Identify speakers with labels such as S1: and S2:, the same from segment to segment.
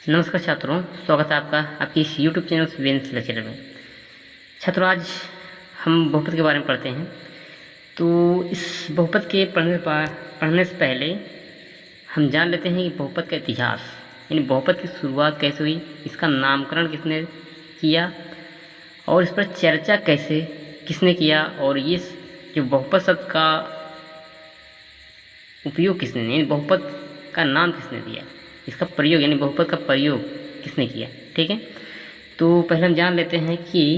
S1: नमस्कार छात्रों, स्वागत है आपका आपकी इस यूट्यूब चैनल स्टूडेंट्स लेक्चर में। छात्रों, आज हम बहुपद के बारे में पढ़ते हैं। तो इस बहुपद के पढ़ने से पहले हम जान लेते हैं कि बहुपद का इतिहास, यानी बहुपद की शुरुआत कैसे हुई, इसका नामकरण किसने किया और इस पर चर्चा किसने किया, और ये जो बहुपद शब्द का उपयोग किसने, यानी बहुपद का नाम किसने दिया, इसका प्रयोग यानी बहुपद का प्रयोग किसने किया। ठीक है, तो पहले हम जान लेते हैं कि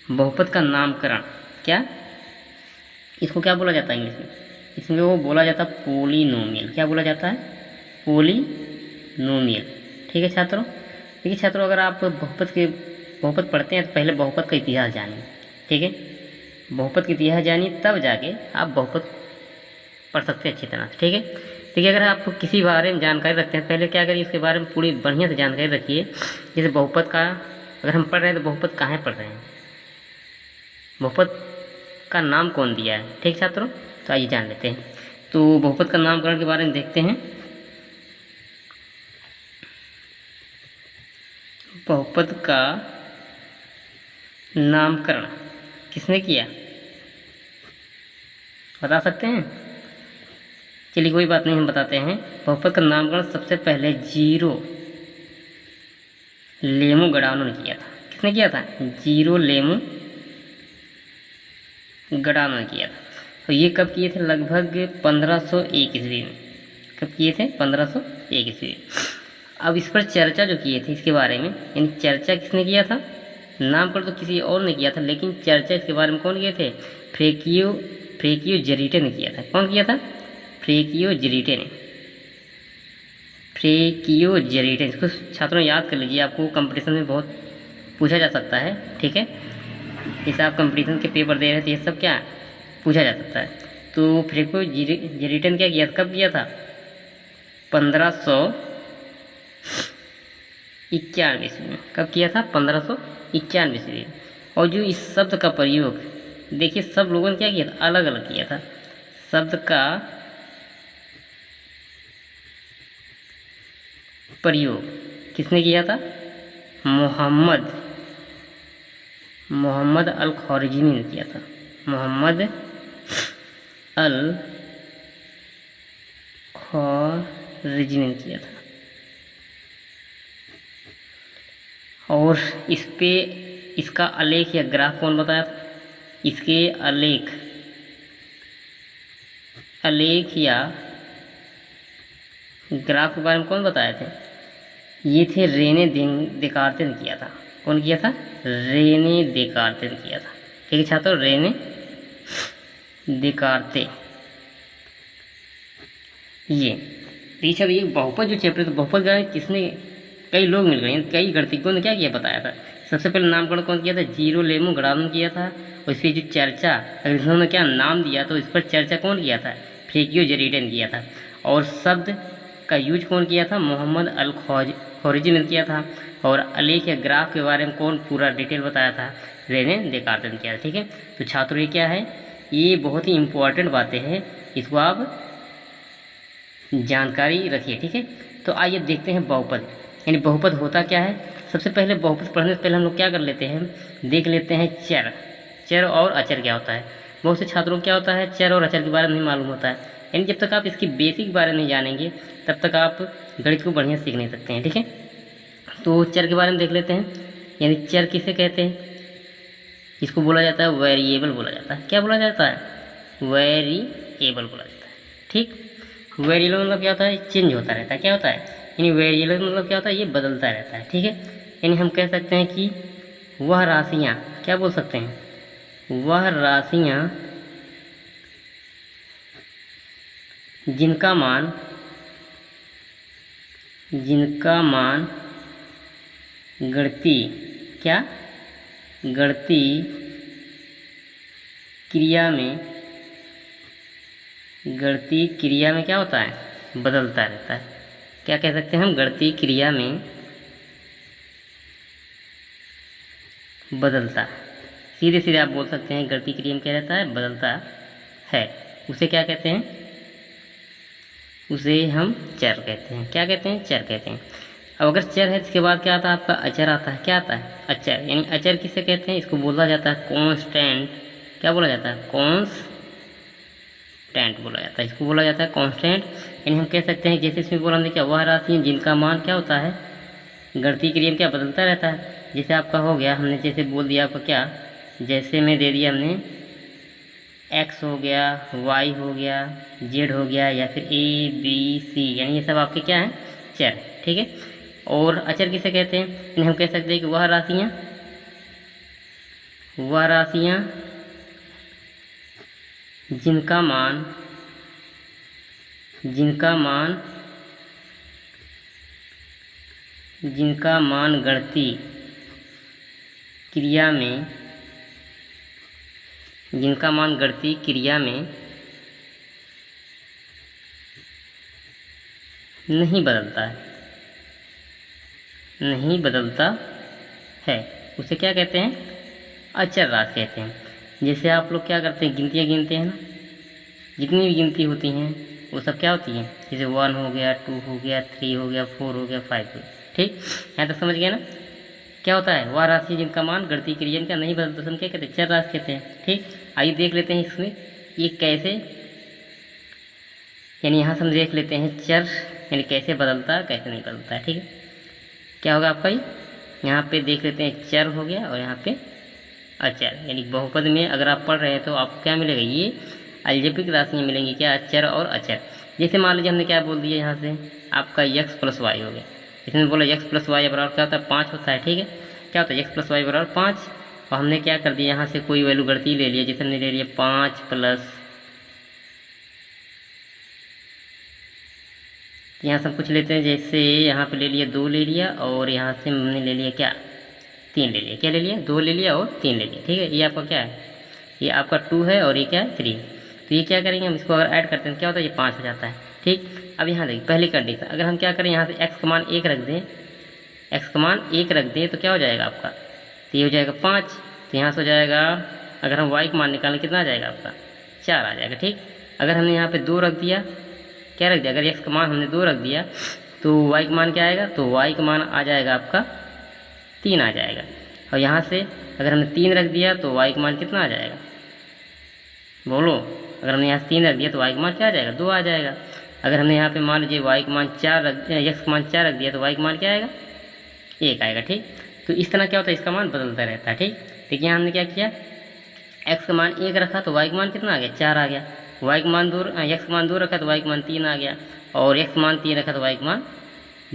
S1: बहुपद का नामकरण क्या, इसको क्या बोला जाता है इंग्लिश में। इसमें वो बोला जाता है पोलिनोमियल। क्या बोला जाता है? पोलिनोमियल। ठीक है छात्रों, देखिए छात्रों, अगर आप बहुपद पढ़ते हैं तो पहले बहुपद का इतिहास जानिए। ठीक है, बहुपद का इतिहास जानिए, तब जाके आप बहुपद पढ़ सकते हैं अच्छी तरह से। ठीक है, देखिए अगर आप किसी बारे में जानकारी रखते हैं, पहले क्या करिए, उसके बारे में पूरी बढ़िया से जानकारी रखिए। जैसे बहुपद का अगर हम पढ़ रहे हैं तो बहुपद कहाँ पढ़ रहे हैं, बहुपद का नाम कौन दिया है। ठीक छात्रों, तो आइए जान लेते हैं। तो बहुपद का नामकरण के बारे में देखते हैं। बहुपद का नामकरण किसने किया, बता सकते हैं? चलिए कोई बात नहीं, हम बताते हैं। बहुपद का नामकरण सबसे पहले जीरोलेमो गडानो ने किया था। किसने किया था? जीरोलेमो गडानो ने किया था। तो ये कब किए थे? लगभग 1501 ईस्वी में। कब किए थे? 1501 ईस्वी। अब इस पर चर्चा जो किए थे इसके बारे में, यानी चर्चा किसने किया था? नामकरण तो किसी और ने किया था, लेकिन चर्चा इसके बारे में कौन किए थे? फ्रेकियो जेरिटे ने किया था। कौन किया था? फ्रेकियो जेरिटे ने। इसको छात्रों याद कर लीजिए, आपको कंपटीशन में बहुत पूछा जा सकता है। ठीक है, जैसे आप कंपटीशन के पेपर दे रहे थे, ये सब क्या पूछा जा सकता है। तो फ्रेकियो जेरिटे ने क्या किया, कब किया था? 1591 ईस्वी में। कब किया था? 1591 ईस्वी में। और जो इस शब्द का प्रयोग, देखिए सब लोगों ने क्या किया था, अलग अलग किया था। शब्द का प्रयोग किसने किया था? मोहम्मद अल ख्वारिज़मी ने किया था। मोहम्मद अल ख्वारिज़मी ने किया था। और इस पे इसका आलेख या ग्राफ कौन बताया था? इसके आलेख या ग्राफ के बारे में कौन बताए थे? ये थे रेने देकार्ते ने किया था। कौन किया था? रेने देकार्ते ने किया था। ठीक है छात्रों, रेने देकार्ते। ये बहुपद जो चैप्टर, तो बहुपद का किसने, कई लोग मिल गए, कई गणितज्ञों ने क्या किया बताया था। सबसे पहले नामकरण कौन किया था? जीरोलेमो गडानो ने किया था। और इसकी जो चर्चा, अगर इन्होंने क्या नाम दिया तो इस पर चर्चा कौन किया था? फ्रेकियो जेरिटे ने किया था। और शब्द का यूज कौन किया था? मोहम्मद अल ख्वारिज़मी ने किया था। और आलेख या ग्राफ के बारे में कौन पूरा डिटेल बताया था? रेने देकार्ते ने किया था। ठीक है, तो छात्रों ये क्या है, ये बहुत ही इम्पोर्टेंट बातें हैं, इसको आप जानकारी रखिए। ठीक है, तो आइए देखते हैं बहुपद, यानी बहुपद होता क्या है। सबसे पहले बहुपद पढ़ने से पहले हम लोग क्या कर लेते हैं, देख लेते हैं चर और अचर क्या होता है। बहुत से छात्रों को क्या होता है, चर और अचर के बारे में नहीं मालूम होता है, यानी जब तक आप इसकी बेसिक बारे में नहीं जानेंगे तब तक आप गणित को बढ़िया सीख नहीं सकते हैं। ठीक है, तो चर के बारे में देख लेते हैं। यानी चर किसे कहते हैं? इसको बोला जाता है वेरिएबल बोला जाता है। क्या बोला जाता है? वेरिएबल बोला जाता है। ठीक, वेरिएबल मतलब क्या होता है? चेंज होता रहता है। क्या होता है? यानी वेरिएबल मतलब क्या होता है? ये बदलता रहता है। ठीक है, यानी हम कह सकते हैं कि वह राशियाँ, क्या बोल सकते हैं, वह राशियाँ जिनका मान गणितीय क्रिया में क्या होता है? बदलता रहता है। क्या कह सकते हैं हम? गणितीय क्रिया में बदलता है। सीधे सीधे आप बोल सकते हैं गणितीय क्रिया में क्या रहता है? बदलता है। उसे क्या कहते हैं? उसे हम चर कहते हैं। क्या कहते हैं? चर कहते हैं। अब अगर चर है इसके बाद क्या आता है आपका अचर आता है। क्या आता है? अचर। यानी अचर किसे कहते हैं? इसको बोला जाता है कांस्टेंट। क्या बोला जाता है? कांस्टेंट बोला जाता है। इसको बोला जाता है कांस्टेंट। यानी हम कह सकते हैं जैसे इसमें बोला हमने क्या, वह राशि जिनका मान क्या होता है, गणितीय क्रिया में क्या बदलता रहता है। जैसे आपका हो गया, हमने जैसे बोल दिया आपका क्या, जैसे में दे दिया हमने एक्स हो गया, वाई हो गया, जेड हो गया, या फिर ए बी सी, यानी ये सब आपके क्या हैं? चर। ठीक है। और अचर किसे कहते हैं? यानी हम कह सकते हैं कि वह राशियाँ जिनका मान गणितीय क्रिया में नहीं बदलता है, उसे क्या कहते हैं? अचर राशि कहते हैं। जैसे आप लोग क्या करते हैं, गिनतियाँ गिनते हैं ना, जितनी भी गिनती होती हैं वो सब क्या होती हैं, जैसे 1 हो गया, 2 हो गया, 3 हो गया, 4 हो गया, 5 हो गया। ठीक, यहाँ तक समझ गया ना? क्या होता है? वह राशि जिनका मान गणितीय क्रिया का नहीं बदलता, हम क्या कहते हैं? चर राशि कहते हैं। ठीक, आइए देख लेते हैं इसमें ये कैसे, यानी यहाँ से हम देख लेते हैं चर यानी कैसे बदलता है, कैसे नहीं बदलता है। ठीक है, क्या होगा आपका ये, यहाँ पे देख लेते हैं चर हो गया और यहाँ पे अचर। यानी बहुपद में अगर आप पढ़ रहे हैं तो आपको क्या मिलेगा, ये अलजेब्रिक राशियाँ मिलेंगी, क्या, चर और अचर। जैसे मान लीजिए हमने क्या बोल दिया, यहाँ से आपका x + y हो गया। इसमें बोला x + y बराबर क्या होता है? 5 होता है। ठीक है, क्या होता है? x + y बराबर 5। और हमने क्या कर दिया, यहाँ से कोई वैल्यू गणितीय ले लिया, जैसे हमने ले लिया 5 प्लस, यहाँ सब कुछ लेते हैं, जैसे यहाँ पे ले लिया 2 ले लिया, और यहाँ से हमने ले लिया क्या, 3 ले लिया। क्या ले लिया? 2 ले लिया और 3 ले लिया। ठीक है, ये आपका क्या है, ये आपका 2 है और ये क्या है, 3। तो ये क्या करेंगे हम, इसको अगर ऐड करते हैं क्या होता है, ये 5 हो जाता है। ठीक, अब यहाँ देखिए पहली कंडीशन, अगर हम क्या करें, यहाँ से x का मान 1 रख दें, तो क्या हो जाएगा आपका, तो ये हो जाएगा 5। तो यहाँ से हो जाएगा, अगर हम y का मान निकालें कितना आ जाएगा आपका, 4 आ जाएगा। ठीक, अगर हमने यहाँ पे 2 रख दिया, क्या रख दिया, अगर x का मान हमने 2 रख दिया तो y का मान क्या आएगा, तो y का मान आ जाएगा आपका 3 आ जाएगा। और यहाँ से अगर हमने 3 रख दिया तो y का मान कितना आ जाएगा, बोलो, अगर हमने यहाँ से 3 रख दिया तो y का मान क्या आ जाएगा, 2 आ जाएगा। अगर हमने यहाँ पे मान लीजिए y का मान 4 रख x का मान 4 रख दिया तो y का मान क्या आएगा, 1 आएगा। ठीक, तो इस तरह क्या होता है, इसका मान बदलता रहता है। ठीक, देखिए यहाँ हमने क्या किया, x का मान 1 रखा तो y का मान कितना आ गया, 4 आ गया। y का मान 2, x का मान 2 रखा तो y का मान 3 आ गया, और x का मान 3 रखा तो y का मान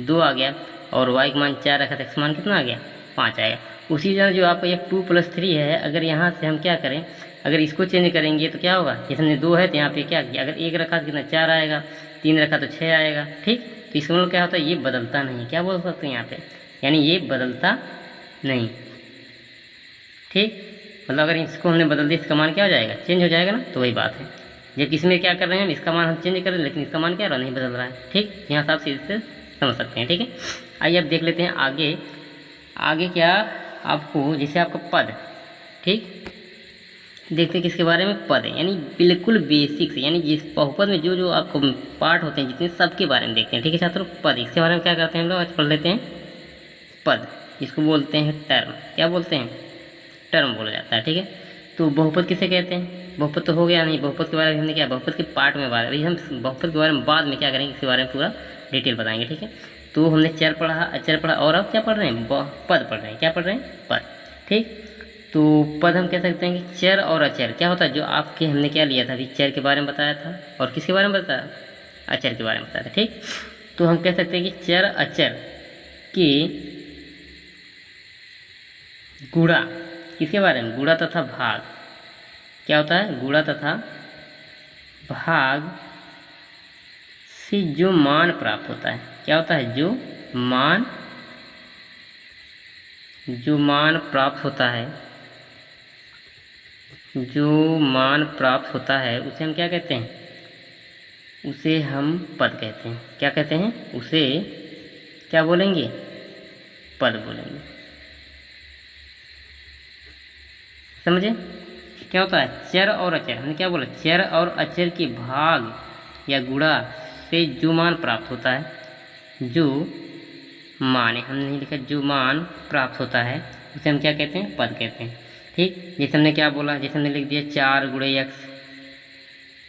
S1: 2 आ गया, और y का मान 4 रखा तो x का मान कितना आ गया, 5 आएगा। उसी तरह जो आपका ये 2 + 3 है, अगर यहाँ से हम क्या करें, अगर इसको चेंज करेंगे तो क्या होगा, जैसे हमने 2 है तो यहाँ पे क्या किया, अगर 1 रखा तो कितना, 4 आएगा, 3 रखा तो 6 आएगा। ठीक, तो इसका मतलब क्या होता है, ये बदलता नहीं, क्या बोल सकते हैं यहाँ पे, यानी ये बदलता नहीं। ठीक, मतलब अगर इसको हमने बदल दिया, इसका मान क्या हो जाएगा, चेंज हो जाएगा ना, तो वही बात है। जबकि इसमें क्या कर रहे हैं हम, इसका मान हम चेंज कर रहे हैं, लेकिन इसका मान क्या रहा, नहीं बदल रहा है। ठीक, यहाँ से आप सीधे से समझ सकते हैं। ठीक है, आइए अब देख लेते हैं आगे क्या आपको, जैसे आपका पद। ठीक, देखते हैं किसके बारे में, पद है, यानी बिल्कुल बेसिक से, यानी जिस बहुपद में जो आपको पार्ट होते हैं जितने, सबके बारे में देखते हैं। ठीक है छात्रों, पद, इसके बारे में क्या करते हैं हम लोग, आज पढ़ लेते हैं पद। इसको बोलते हैं टर्म, क्या बोलते हैं, टर्म बोला जाता है। ठीक है, तो बहुपद किसे कहते हैं, बहुपद तो हो गया नहीं, बहुपद के बारे में हमने क्या, बहुपद के पार्ट में बात, अभी हम बहुपद के बारे में बाद में क्या करेंगे, इसके बारे में पूरा डिटेल बताएंगे। ठीक है, तो हमने चर पढ़ा, अचर पढ़ा, और अब क्या पढ़ रहे हैं, पद पढ़ रहे हैं। क्या पढ़ रहे हैं, पद। ठीक, तो पद हम कह सकते हैं कि चर और अचर क्या होता है, जो आपके हमने क्या लिया था अभी, चर के बारे में बताया था, और किसके बारे में बताया, अचर के बारे में बताया था। ठीक, तो हम कह सकते हैं कि चर अचर की गुणा, किसके बारे में, गुणा तथा भाग। क्या होता है, गुणा तथा भाग से जो मान प्राप्त होता है, क्या होता है, जो मान प्राप्त होता है, उसे हम क्या कहते हैं, उसे हम पद कहते हैं। क्या कहते हैं, उसे क्या बोलेंगे, पद बोलेंगे। समझे, क्या होता है, चर और अचर, हमने क्या बोला, चर और अचर के भाग या गुणा से जो मान प्राप्त होता है, जो मान है, हमने नहीं लिखा, जो मान प्राप्त होता है उसे हम क्या कहते हैं, पद कहते हैं। ठीक, जैसे हमने क्या बोला, जैसे हमने लिख दिया 4 गुणे x,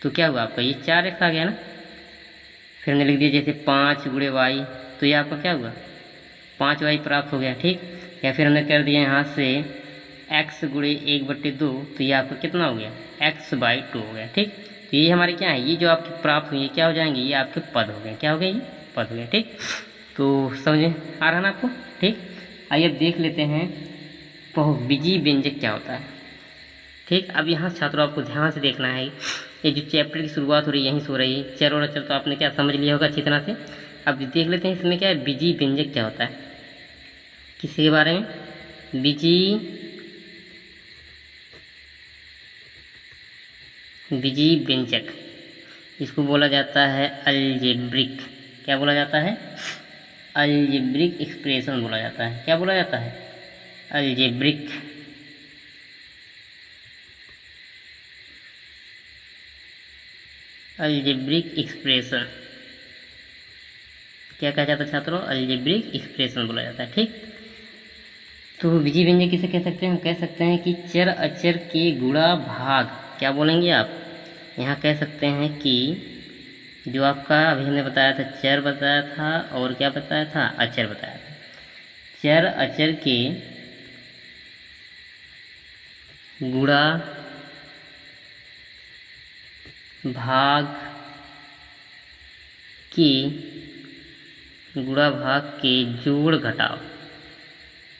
S1: तो क्या हुआ आपका, ये 4x आ गया ना। फिर हमने लिख दिया जैसे 5 गुणे y, तो ये आपका क्या हुआ, 5y प्राप्त हो गया। ठीक, या फिर हमने कर दिया यहाँ से x गुणे 1/2, तो ये आपका कितना हो गया, x/2 हो गया। ठीक, तो ये हमारे क्या है, ये जो आपके प्राप्त हुई, क्या हो जाएंगे, ये आपके पद हो गए। क्या हो गए, ये पद हो गए। ठीक, तो समझे आ रहा ना आपको। ठीक, आइए देख लेते हैं बहुविजीय व्यंजक क्या होता है। ठीक, अब यहाँ छात्रों आपको ध्यान से देखना है, ये जो चैप्टर की शुरुआत हो रही है यहीं से हो रही है। चर और अचर तो आपने क्या समझ लिया होगा अच्छी तरह से। अब देख लेते हैं इसमें क्या है, विजीय व्यंजक क्या होता है, किसके बारे में, विजीय व्यंजक, इसको बोला जाता है अलजेब्रिक। क्या बोला जाता है, अलजेब्रिक एक्सप्रेशन बोला जाता है। क्या बोला जाता है, अलजेब्रिक एक्सप्रेशन। क्या कहा जाता है छात्रों, अलजेब्रिक एक्सप्रेशन बोला जाता है। ठीक, तो विजीय व्यंजक किसे कह सकते हैं, हम कह सकते हैं कि चर अचर के गुणा भाग। क्या बोलेंगे आप, यहाँ कह सकते हैं कि जो आपका अभी हमने बताया था, चर बताया था और क्या बताया था, अचर बताया था। चर अचर के गुणा भाग के जोड़ घटाव,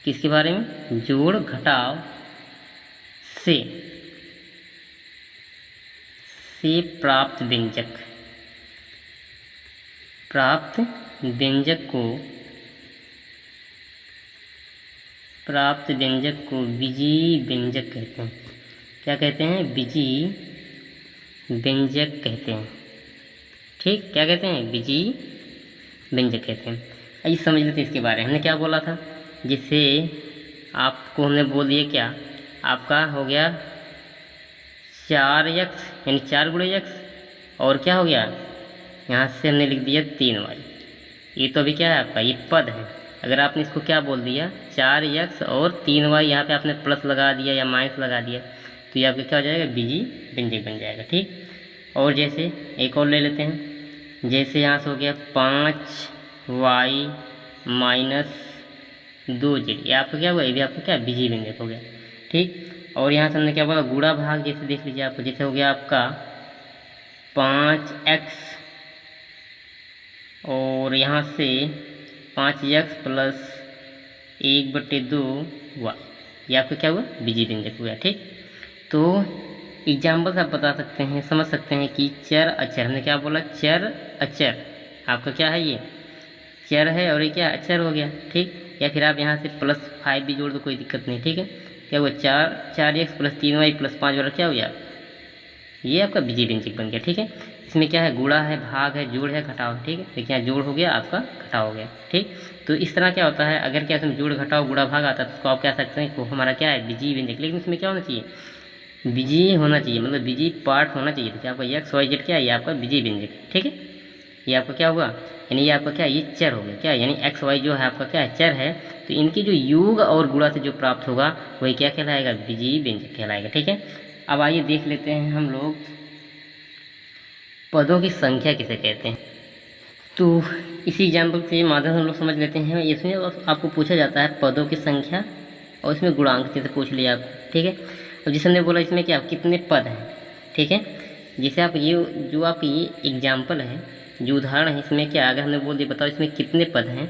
S1: किसके बारे में, जोड़ घटाव से प्राप्त व्यंजक को विजीय व्यंजक कहते हैं। क्या कहते हैं, विजीय व्यंजक कहते हैं। ठीक, क्या कहते हैं, विजीय व्यंजक कहते हैं। आइए समझ लेते हैं इसके बारे में। हमने क्या बोला था, जिससे आपको हमने बोल दिया क्या, आपका हो गया 4x यानी 4 गुणे x, और क्या हो गया, यहाँ से हमने लिख दिया 3y। ये तो अभी क्या है आपका, ये पद है। अगर आपने इसको क्या बोल दिया, 4x और 3y, यहाँ पे आपने प्लस लगा दिया या माइनस लगा दिया, तो ये आपका क्या हो जाएगा, विजीय व्यंजक बन जाएगा। ठीक, और जैसे एक और ले लेते हैं, जैसे यहाँ से हो गया 5y - 2z, ये आपका क्या हुआ, ये भी आपका क्या विजीय व्यंजक हो गया। ठीक, और यहाँ से हमने क्या बोला, गुणा भाग, जैसे देख लीजिए आपको, जैसे हो गया आपका 5x और यहाँ से 5x + 1/2y, ये आपका क्या हुआ, विजीय व्यंजक हुआ। ठीक, तो एग्जाम्पल से आप बता सकते हैं, समझ सकते हैं कि चर अचर, हमने क्या बोला, चर अचर आपका क्या है, ये चर है और ये क्या अचर हो गया। ठीक, या फिर आप यहाँ से +5 भी जोड़ दो, कोई दिक्कत नहीं। ठीक है, क्या हुआ, 4x + 3y + 5 वाला क्या हो गया, ये आपका विजीय व्यंजक बन गया। ठीक है, इसमें क्या है, गुणा है, भाग है, जोड़ है, घटाव। ठीक है, देखिए यहाँ जोड़ हो गया, आपका घटाव हो गया। ठीक, तो इस तरह क्या होता है, अगर क्या इसमें जोड़ घटाव गुणा भाग आता है तो उसको आप कह सकते हैं, वो हमारा क्या है, विजीय व्यंजक। लेकिन इसमें क्या होना चाहिए, विजीय होना चाहिए, मतलब विजीय पार्ट होना चाहिए। तो क्या आपका x y z क्या है, ये आपका विजीय व्यंजक है। ठीक है, ये आपका क्या हुआ, यानी ये आपका क्या, ये चर हो गया। क्या, यानी x y जो है आपका क्या है, चर है, तो इनकी जो योग और गुणा से जो प्राप्त होगा वही क्या कहलाएगा, विजीय व्यंजक कहलाएगा। ठीक है, अब आइए देख लेते हैं हम लोग पदों की संख्या किसे कहते हैं। तो इसी एग्जाम्पल के माध्यम से हम लोग समझ लेते हैं। इसमें आपको पूछा जाता है पदों की संख्या, और इसमें गुणांक जैसे पूछ लिया आप। ठीक है, अब जैसे हमने बोला इसमें क्या, कितने पद हैं। ठीक है, जैसे आप ये जो आप ये एग्जाम्पल है, जो उदाहरण है, इसमें क्या, अगर हमने बोल दिया बताओ इसमें कितने पद हैं,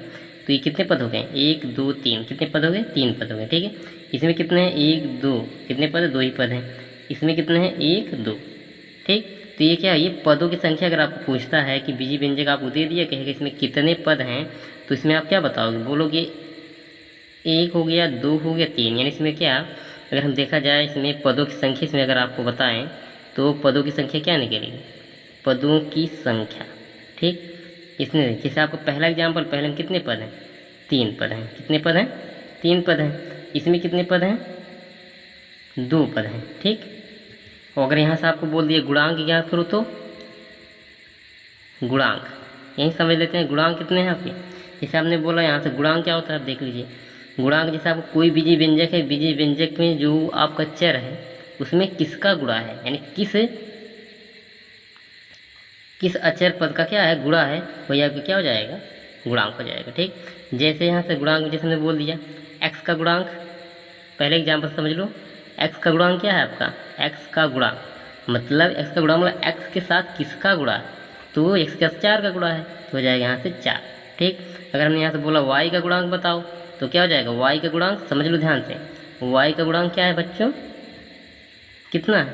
S1: तो ये कितने पद हो गए, 1 2 3, कितने पद हो गए, 3 पद हो गए। ठीक है, इसमें कितने हैं, 1 2, कितने पद है, 2 ही पद हैं। इसमें कितने हैं, 1 2। ठीक, तो ये क्या है, ये पदों की संख्या अगर आपको पूछता है कि विजीय व्यंजक आपको दे दिया, कहेगा इसमें कितने पद हैं, तो इसमें आप क्या बताओगे, बोलोगे 1 हो गया, 2 हो गया, 3। यानी इसमें क्या, अगर हम देखा जाए इसमें पदों की संख्या, इसमें अगर आपको बताएं तो पदों की संख्या क्या निकलेगी, पदों की संख्या। ठीक, इसमें जैसे आपको पहला एग्जाम्पल, पहले में कितने पद हैं, 3 पद हैं। कितने पद हैं, 3 पद हैं। इसमें कितने पद हैं, 2 पद हैं। ठीक, और अगर यहाँ से आपको बोल दिया गुणांक ज्ञात करो, तो गुणांक यहीं समझ लेते हैं, गुणांक कितने हैं आपके, जैसे आपने बोला यहाँ से गुणांक क्या होता है, आप देख लीजिए। गुणांक जैसे आपको कोई बीजीय व्यंजक है, बीजीय व्यंजक में जो आपका चर है उसमें किसका गुणा है, यानी किस अचर पद का क्या है, गुणा है, वही आपका क्या हो जाएगा, गुणांक हो जाएगा। ठीक, जैसे यहाँ से गुणांक जैसे हमने बोल दिया x का गुणांक, पहले एग्जाम्पल समझ लो। x का गुणांक क्या है आपका, x का गुणांक मतलब x का गुणांक मतलब x के साथ किसका गुणा, तो x के साथ 4 का गुणा है, तो हो जाएगा यहाँ से 4। ठीक, अगर हमने यहाँ से बोला y का गुणांक बताओ, तो क्या हो जाएगा, y का गुणांक समझ लो ध्यान से, y का गुणांक क्या है बच्चों, कितना है,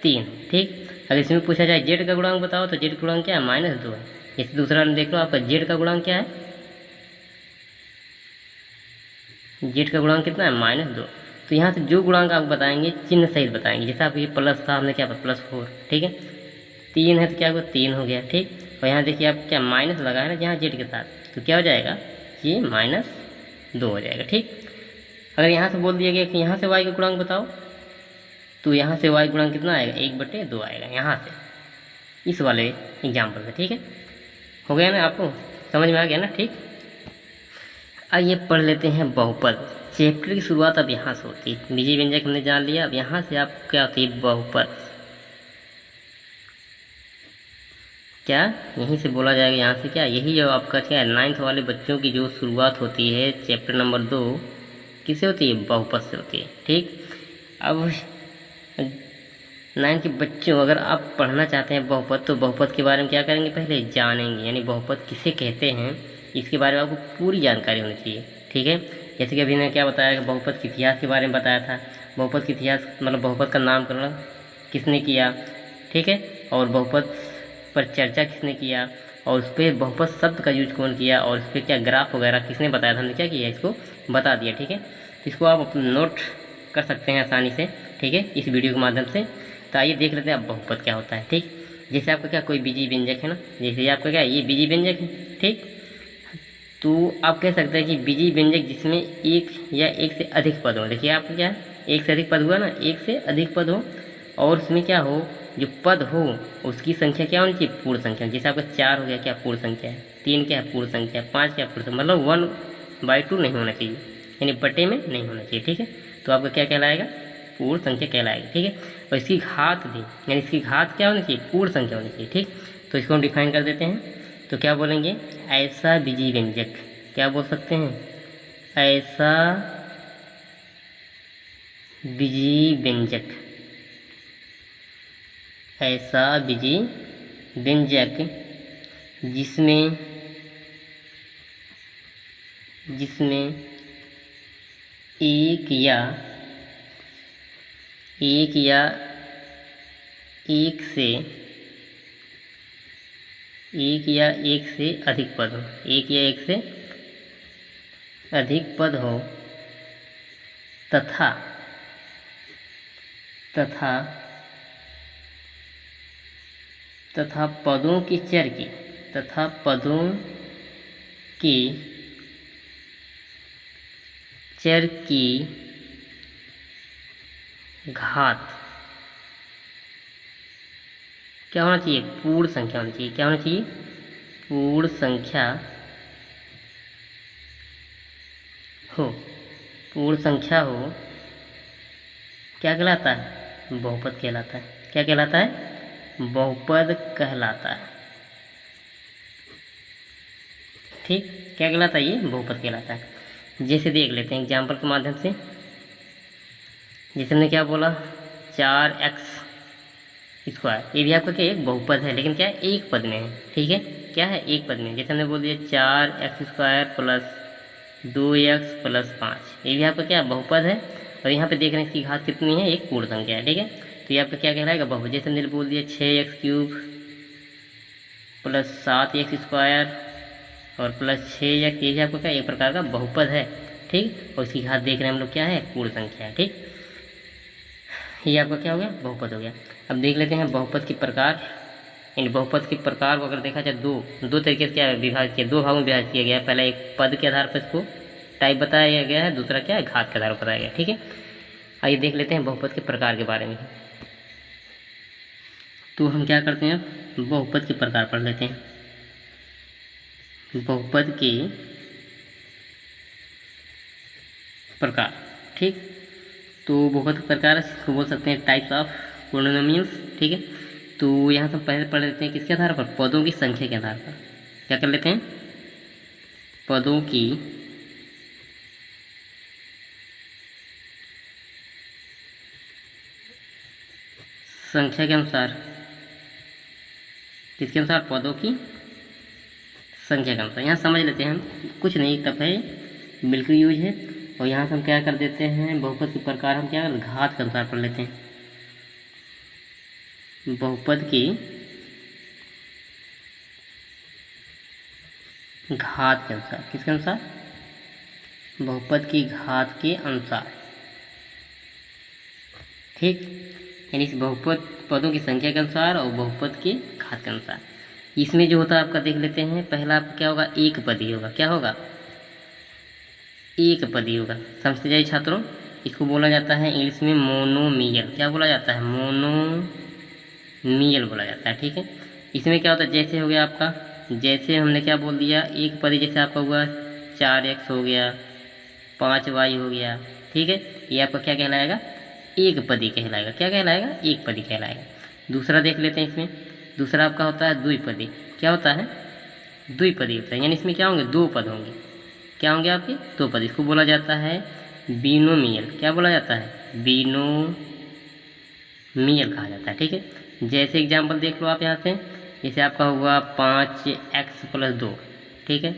S1: 3। ठीक, अगर इसमें पूछा जाए z का गुणांक बताओ, तो z का गुणांक क्या है, -2 है। इस दूसरा देख लो आपका z का गुणांक क्या है, z का गुणांक कितना है, -2। तो यहाँ से जो गुणांक आप बताएंगे चिन्ह सहित बताएंगे, जैसे आप ये प्लस था, हमने क्या +4। ठीक है, 3 है तो क्या होगा, 3 हो गया। ठीक, और यहाँ देखिए आप क्या माइनस लगा है ना जहाँ z के साथ, तो क्या हो जाएगा, ये -2 हो जाएगा। ठीक, अगर यहाँ से बोल दिया गया कि यहाँ से y का गुणांक बताओ, तो यहाँ से y गुणांक कितना आएगा, 1/2 आएगा यहाँ से, इस वाले एग्जाम्पल से। ठीक है, हो गया ना, आपको समझ में आ गया ना। ठीक, आइए पढ़ लेते हैं बहुपद। चैप्टर की शुरुआत अब यहाँ से होती है, बीजीय व्यंजक हमने जान लिया, अब यहाँ से आप क्या होती है, बहुपद। क्या यहीं से बोला जाएगा, यहाँ से क्या, यही जो आपका क्या है 9th वाले बच्चों की जो शुरुआत होती है चैप्टर नंबर 2 किससे होती है, बहुपद से होती है। ठीक, अब 9 के बच्चों अगर आप पढ़ना चाहते हैं बहुपद, तो बहुपद के बारे में क्या करेंगे, पहले जानेंगे, यानी बहुपद किसे कहते हैं इसके बारे में आपको पूरी जानकारी होनी चाहिए। ठीक है, जैसे कि अभी ने क्या बताया कि बहुपद के इतिहास के बारे में बताया था, बहुपद के इतिहास मतलब बहुपद का नामकरण किसने किया। ठीक है, और बहुपद पर चर्चा किसने किया, और उस पर बहुपद शब्द का यूज कौन किया, और उस पर क्या ग्राफ वगैरह किसने बताया था, हमने क्या किया, इसको बता दिया। ठीक है, इसको आप अपना नोट कर सकते हैं आसानी से। ठीक है, इस वीडियो के माध्यम से। तो आइए देख लेते हैं अब बहुपद क्या होता है। ठीक, जैसे आपका क्या कोई बीजीय व्यंजक है ना, जैसे आपका क्या ये बीजीय व्यंजक है। ठीक, तो आप कह सकते हैं कि बीजीय व्यंजक जिसमें एक या एक से अधिक पद हो। देखिए आपका क्या है, एक से अधिक पद हुआ ना, एक से अधिक पद हो, और उसमें क्या हो, जो पद हो उसकी संख्या क्या होनी चाहिए, पूर्ण संख्या। जैसे आपका 4 हो गया, क्या पूर्ण संख्या है, 3 क्या है पूर्ण संख्या, 5 क्या पूर्ण संख्या, मतलब 1/2 नहीं होना चाहिए, यानी बटे में नहीं होना चाहिए। ठीक है, तो आपका क्या कहलाएगा, पूर्ण संख्या कहलाएगी। ठीक है, और इसकी घात भी, यानी इसकी घात क्या होनी चाहिए, पूर्ण संख्या होनी चाहिए। ठीक, तो इसको हम डिफाइन कर देते हैं, तो क्या बोलेंगे, ऐसा बीजीय व्यंजक, क्या बोल सकते हैं, ऐसा बीजीय व्यंजक, ऐसा बीजीय व्यंजक जिसमें एक या एक से अधिक पद हो, एक या एक से अधिक पद हो, तथा पदों की चर की, तथा पदों की चर की घात क्या होना चाहिए, पूर्ण संख्या होनी चाहिए। क्या होना चाहिए, पूर्ण संख्या हो, पूर्ण संख्या हो, क्या कहलाता है, बहुपद कहलाता है। क्या कहलाता है, बहुपद कहलाता है। ठीक, क्या कहलाता है, ये बहुपद कहलाता है। जैसे देख लेते हैं एग्जाम्पल के माध्यम से, जैसे हमने क्या बोला, 4x स्क्वायर, ये भी आपका क्या एक बहुपद है, लेकिन क्या है, एक पद में है। ठीक है, क्या है, एक पद में। जैसे हमने बोल दिया 4x² + 2x + 5, ये भी आपका क्या बहुपद है, और यहाँ पे देख रहे हैं इसकी घात कितनी है, एक पूर्ण संख्या है। ठीक है, तो ये आपका क्या कहलाएगा, बहुपद। जैसे हमने बोल दिया 6x³ + 7x² और +6x, ये भी आपका क्या एक प्रकार का बहुपद है। ठीक, और इसकी घात देख रहे हैं हम लोग क्या है, पूर्ण संख्या है। ठीक, ये आपका क्या हो गया, बहुपद हो गया। अब देख लेते हैं बहुपद के प्रकार। इन बहुपद के प्रकार को अगर देखा जाए दो तरीके से क्या विभाजित किया, 2 भागों में विभाजित किया गया है। पहला एक पद के आधार पर इसको टाइप बताया गया है, दूसरा क्या है, घात के आधार पर बताया गया। ठीक है, आइए देख लेते हैं बहुपद के प्रकार के बारे में। तो हम क्या करते हैं, बहुपद के प्रकार पढ़ लेते हैं। बहुपद के प्रकार। ठीक, तो बहुपद के प्रकार को बोल सकते हैं टाइप्स ऑफ पॉलिनोमियल्स। ठीक है, तो यहाँ से पहले पढ़ लेते हैं किसके आधार पर, पदों की संख्या के आधार पर। क्या कर लेते हैं, पदों की संख्या के अनुसार। किसके अनुसार, पदों की संख्या के अनुसार। यहाँ समझ लेते हैं हम, कुछ नहीं टफ है, बिल्कुल यूज है। और यहाँ से हम क्या कर देते हैं, बहुपद के प्रकार हम क्या घात के अनुसार पढ़ लेते हैं। बहुपद की घात के अनुसार। किसके अनुसार, बहुपद की घात के अनुसार। ठीक, यानी इस बहुपद पदों की संख्या के अनुसार और बहुपद के घात के अनुसार। इसमें जो होता है आपका देख लेते हैं, पहला आपका क्या होगा, एक पदी होगा। क्या होगा, एक पदी होगा। समझते जाइए छात्रों, इसको बोला जाता है इंग्लिश में मोनोमियल। क्या बोला जाता है, मोनोमियल बोला जाता है। ठीक है, इसमें क्या होता है, जैसे हो गया आपका, जैसे हमने क्या बोल दिया, एक पदी जैसे आपका हुआ 4x हो गया, 5y हो गया। ठीक है, ये आपका क्या कहलाएगा, एक पदी कहलाएगा। क्या कहलाएगा, एक पदी कहलाएगा। दूसरा देख लेते हैं, इसमें दूसरा आपका होता है द्विपदी। क्या होता है, द्विपदी होता है, यानी इसमें क्या होंगे, दो पद होंगे। क्या होंगे आपके, दो पद। इसको बोला जाता है बिनोमियल। क्या बोला जाता है, बिनोमियल कहा जाता है। ठीक है, जैसे एग्जाम्पल देख लो आप यहाँ से, जैसे आपका हुआ 5x + 2। ठीक है,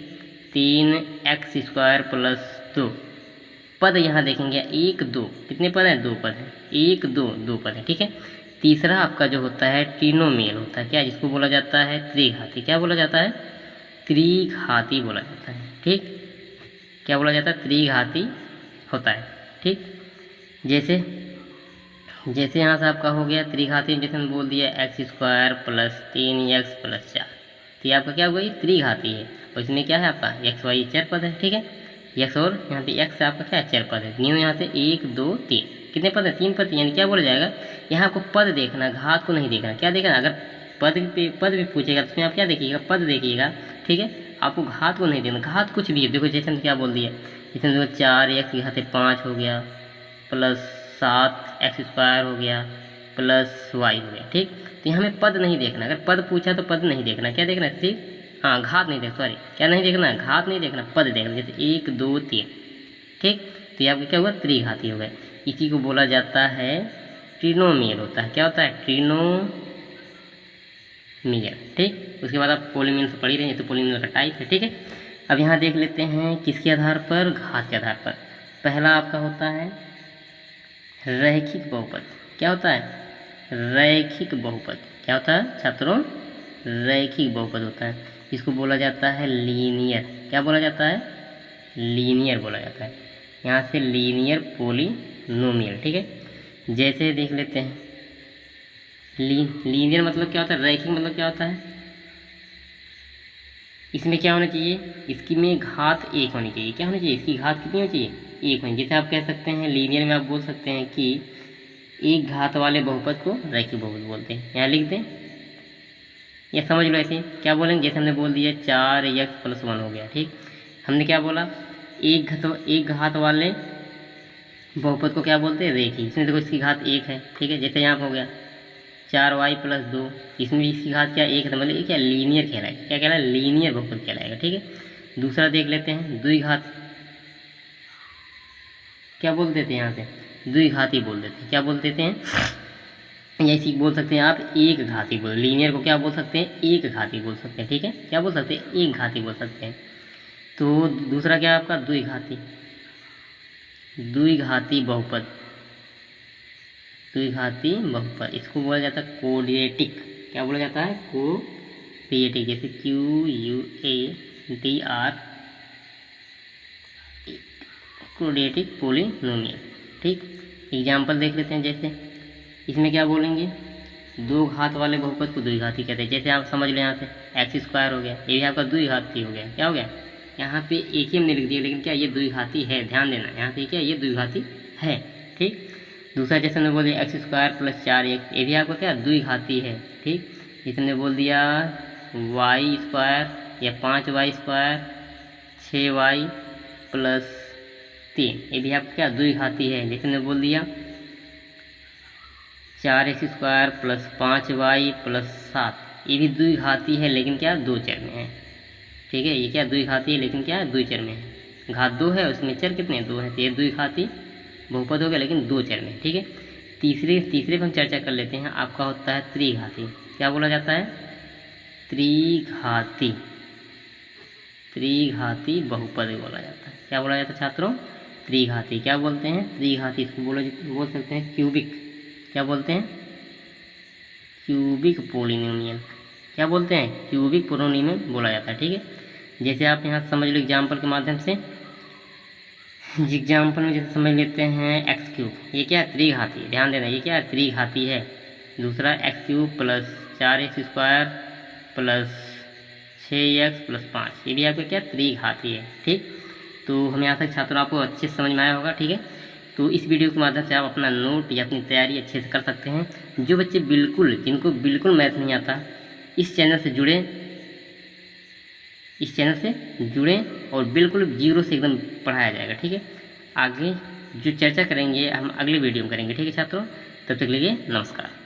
S1: 3x² + 2। पद यहाँ देखेंगे 1 2, कितने पद हैं, 2 पद हैं। 1 2 2 पद हैं। ठीक है, तीसरा आपका जो होता है ट्रिनोमियल होता है। क्या, जिसको बोला जाता है त्रिघाती। क्या बोला जाता है, त्रिघाती बोला जाता है। ठीक, क्या बोला जाता है, त्रिघाती होता है। ठीक, जैसे यहाँ से आपका हो गया त्रिघाती, जैसे हम बोल दिया x² + 3x + 4। तो ये आपका क्या हुआ, ये त्रिघाती है। और इसमें क्या है आपका x y चर पद है। ठीक है, x और यहाँ पे x आपका क्या है, चर पद है। न्यू यहाँ से 1 2 3 कितने पद है, 3 पद। यानी क्या बोला जाएगा, यहाँ आपको पद देखना, घात को नहीं देखना। क्या देखना, अगर पद भी पूछेगा तो उसमें आप क्या देखिएगा, पद देखिएगा। ठीक है, आपको घात को नहीं देखना। घात कुछ भी है, देखो जैसे हम क्या बोल दिया, जैसे देखो 4x की घात 5 हो गया, + 7x² हो गया, + y हो गया। ठीक, तो यहाँ हमें पद नहीं देखना। अगर पद पूछा तो पद नहीं देखना। क्या देखना है, ठीक, हाँ घात नहीं देखना, सॉरी क्या नहीं देखना, घात नहीं देखना, पद देखना। जैसे 1 2 3। ठीक, तो ये आपका क्या हुआ, त्रिघाती हो गए। इसी को बोला जाता है ट्रिनोमियल होता है। क्या होता है, ट्रिनोमियल। ठीक, उसके बाद आप पॉलिनोमियल से पढ़ ही रहे हैं, तो पॉलिनोमियल का टाइप है। ठीक है, अब यहाँ देख लेते हैं किसके आधार पर, घात के आधार पर। पहला आपका होता है रैखिक बहुपद। क्या होता है, रैखिक बहुपद। क्या होता है छात्रों, रैखिक बहुपद होता है। इसको बोला जाता है लीनियर। क्या बोला जाता है, लीनियर बोला जाता है। यहाँ से लीनियर पॉलिनोमियल। ठीक है, जैसे देख लेते हैं, लीनियर मतलब क्या होता है, रैखिक मतलब क्या होता है, इसमें क्या होना चाहिए, इसकी में घात 1 होनी चाहिए। क्या होनी चाहिए, इसकी घात कितनी होनी चाहिए, 1 होनी। जैसे आप कह सकते हैं लीनियर में आप बोल सकते हैं कि एक घात वाले बहुपद को रैखिक बहुपद बोलते हैं। यहाँ लिख दें या समझ लो ऐसे। क्या बोलेंगे, जैसे हमने बोल दिया 4x + 1 हो गया। ठीक, हमने क्या बोला, एक घात वाले बहुपद को क्या बोलते हैं, रैखिक। इसमें देखो इसकी घात 1 है। ठीक है, जैसे यहाँ हो गया 4y + 2, इसमें भी इसकी घात क्या 1 है, मतलब ये क्या लीनियर कहलाएगा। क्या कहलाएगा, लीनियर बहुपद कहलाएगा। ठीक है, दूसरा देख लेते हैं द्विघात। क्या बोल देते हैं, यहाँ से द्विघाती बोल देते हैं। क्या बोल देते हैं, या इसी बोल सकते हैं आप एक घाती बोल। लीनियर को क्या बोल सकते हैं, एक घाती बोल सकते हैं। ठीक है, क्या बोल सकते हैं, एक घाती बोल सकते हैं। तो दूसरा क्या है आपका द्विघाती, द्विघाती बहुपद, द्विघाती बहुपद। इसको बोला जाता है कोड्रेटिक। क्या बोला जाता है, कोड्रेटिक। जैसे QUADR, कोड्रेटिक पॉलिनोमियल। ठीक, एग्जाम्पल देख लेते हैं। जैसे इसमें क्या बोलेंगे, दो घात वाले बहुपद को द्विघाती कहते हैं। जैसे आप समझ लो यहाँ से x² हो गया, ये भी आपका द्विघाती हो गया। क्या हो गया, यहाँ पे एक ही हमने लिख दिया, लेकिन क्या ये द्विघाती है, ध्यान देना यहाँ पे क्या ये द्विघाती है। ठीक, दूसरा जैसे हमने बोल दिया x² + 4x, ये भी आपका क्या द्विघाती है। ठीक, जैसे हमने बोल दिया y² या 5y² 6y + 3, ये भी आपका क्या द्विघाती है, जैसे मैंने बोल दिया 4x² प्लस 5y प्लस 7, ये भी द्विघाती है लेकिन क्या 2 चर में है। ठीक है, ये क्या द्विघाती है लेकिन क्या द्वि चर में है, घात 2 है उसमें चर कितने 2 है, तो ये द्विघाती बहुपद हो गया लेकिन 2 चर में। ठीक है, तीसरे पर हम चर्चा कर लेते हैं, आपका होता है त्रिघाती। क्या बोला जाता है, त्रिघाती बहुपद बोला जाता है। क्या बोला जाता है छात्रों, त्रिघाती। क्या बोलते हैं, त्रिघाती, इसको बोल सकते हैं क्यूबिक। क्या बोलते हैं, क्यूबिक पोलिनोमियल। क्या बोलते हैं, क्यूबिक पोलिनोमियल बोला जाता है। ठीक है, जैसे आप यहाँ समझ लो एग्जाम्पल के माध्यम से, एग्जाम्पल में जैसे समझ लेते हैं x3, ये क्या है त्रिघाती, ध्यान देना ये क्या है त्रिघाती है। दूसरा x3 plus 4x² plus 6x plus 5, ये भी आपका क्या त्रिघाती है। ठीक, तो हमें यहाँ तक छात्रों आपको अच्छे से समझ में आया होगा। ठीक है, तो इस वीडियो के माध्यम से आप अपना नोट या अपनी तैयारी अच्छे से कर सकते हैं। जो बच्चे जिनको बिल्कुल मैथ नहीं आता, इस चैनल से जुड़ें और बिल्कुल जीरो से एकदम पढ़ाया जाएगा। ठीक है, आगे जो चर्चा करेंगे हम अगले वीडियो में करेंगे। ठीक है छात्रों, तब तक के लिए नमस्कार।